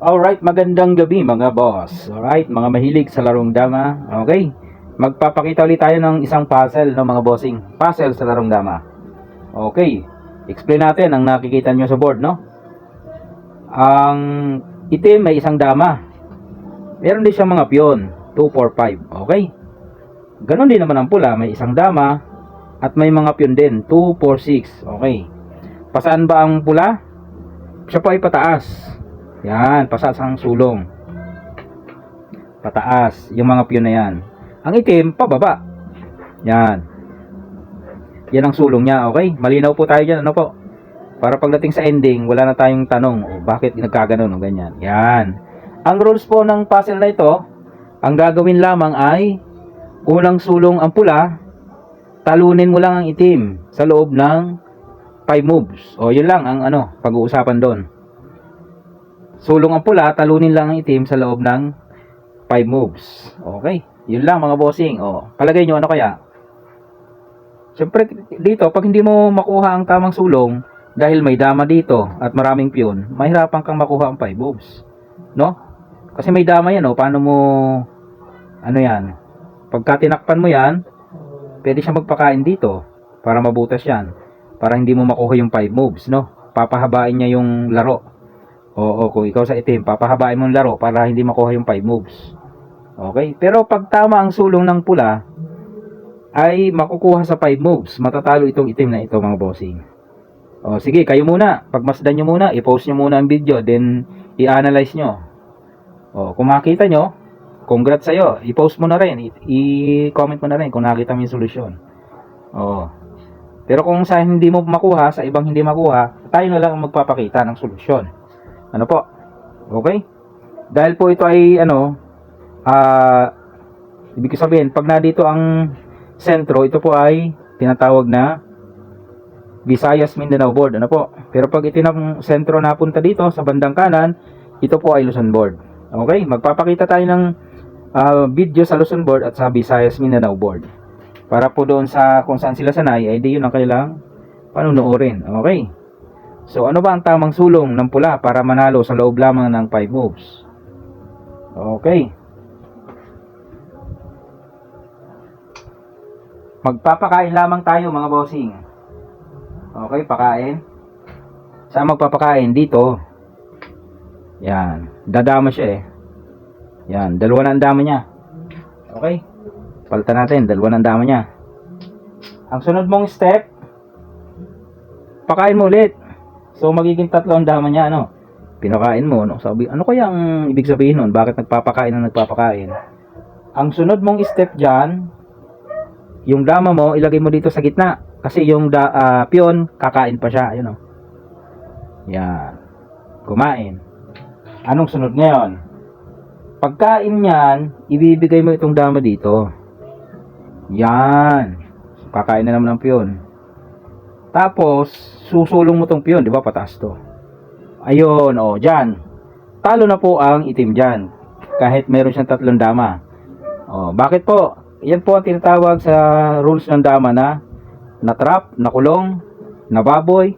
Alright, magandang gabi mga boss. Alright, mga mahilig sa larong dama. Okay, magpapakita ulit tayo ng isang puzzle ng mga bossing. Puzzle sa larong dama. Okay, explain natin ang nakikita nyo sa board, no? Ang itim may isang dama. Meron din siyang mga piyon, 2, 4, 5. Okay, ganon din naman ang pula, may isang dama at may mga piyon din, 2, 4, 6. Okay, pasaan ba ang pula? Siya po ay pataas. Yan, pataas ang sulong. Pataas, yung mga piyon na yan. Ang itim, pababa. Yan. Yan ang sulong niya, okay? Malinaw po tayo dyan, ano po? Para pagdating sa ending, wala na tayong tanong, bakit nagkaganon o ganyan. Yan. Ang rules po ng puzzle na ito, ang gagawin lamang ay, unang sulong ang pula, talunin mo lang ang itim sa loob ng 5 moves. O, yun lang ang pag-uusapan doon. Sulong ang pula, talunin lang ang itim sa loob ng 5 moves. Okay, yun lang mga bossing. O, palagay nyo ano kaya? Siyempre dito, pag hindi mo makuha ang tamang sulong, dahil may dama dito at maraming piyon, mahirapan kang makuha ang 5 moves. No? Kasi may dama yan, o. Paano mo, yan? Pagka tinakpan mo yan, pwede siya magpakain dito para mabutas yan. Para hindi mo makuha yung 5 moves, no? Papahabain niya yung laro. Oo, kung ikaw sa itim, papahabain mo yung laro para hindi makuha yung 5 moves. Okay? Pero pag tama ang sulong ng pula, ay makukuha sa 5 moves. Matatalo itong itim na ito mga bossing. O, sige, kayo muna. Pagmasdan nyo muna, i-post nyo muna ang video, then i-analyze nyo. O, kung makita nyo, congrats sa'yo. I-post mo na rin, i-comment mo na rin kung nakita mo yung solusyon. O, pero kung sa hindi mo makuha, sa ibang hindi makuha, tayo na lang ang magpapakita ng solusyon. Ano po? Okay? Dahil po ito ay ibig sabihin, pag na dito ang sentro, ito po ay tinatawag na Visayas Mindanao board. Ano po? Pero pag ito ng sentro napunta dito sa bandang kanan, ito po ay Luzon board. Okay? Magpapakita tayo ng video sa Luzon board at sa Visayas Mindanao board. Para po doon sa kung saan sila sanay, ay di yun ang kailang panunuorin. Okay? So, ano ba ang tamang sulong ng pula para manalo sa loob lamang ng 5 moves? Okay. Magpapakain lamang tayo mga bossing. Okay, pakain. Saan magpapakain? Dito. Yan. Dadama siya eh. Yan. Dalawa na ang dama niya. Okay. Palitan natin. Dalawa na ang dama niya. Ang sunod mong step, pakain mo ulit. So, magiging 3 ang dama niya, pinakain mo, Sabi, ano kaya ang ibig sabihin nun? Bakit nagpapakain ng nagpapakain? Ang sunod mong step dyan, yung dama mo, ilagay mo dito sa gitna. Kasi yung piyon, kakain pa siya, Yan. Kumain. Anong sunod ngayon? Pagkain niyan, ibibigay mo itong dama dito. Yan. Kakain na naman ng piyon. Tapos, susulong mo tong piyon, di ba? Pataas to. Ayun, dyan. Talo na po ang itim dyan. Kahit meron siyang 3 dama. Bakit po? Yan po ang tinatawag sa rules ng dama na trap, nakulong, nababoy.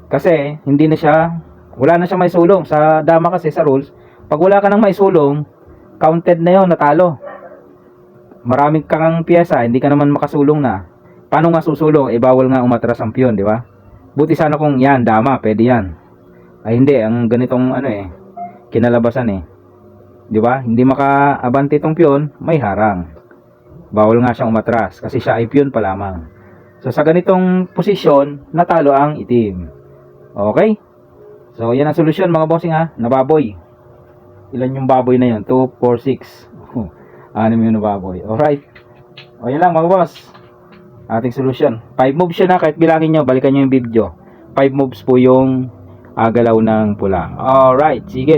Kasi, hindi na siya, wala na siya may sulong. Sa dama kasi, sa rules, pag wala ka nang may sulong, counted na yon, natalo. Maraming kang piyesa, hindi ka naman makasulong na. Paano nga susulong? Bawal nga umatras ang piyon, di ba? Buti sana kung yan, dama, pwede yan. Ay hindi, ang ganitong kinalabasan di ba? Hindi makaabante itong piyon, may harang. Bawal nga siyang umatras kasi siya ay piyon pa lamang. So sa ganitong posisyon, natalo ang itim. Okay? So yan ang solusyon mga bossing nababoy. Ilan yung baboy na yun? 2, 4, 6. 6 yung nababoy. Alright. Yan lang mga boss. Ating solusyon. 5 moves siya na, kahit bilangin nyo, balikan nyo yung video. 5 moves po yung galaw ng pula. Alright, sige.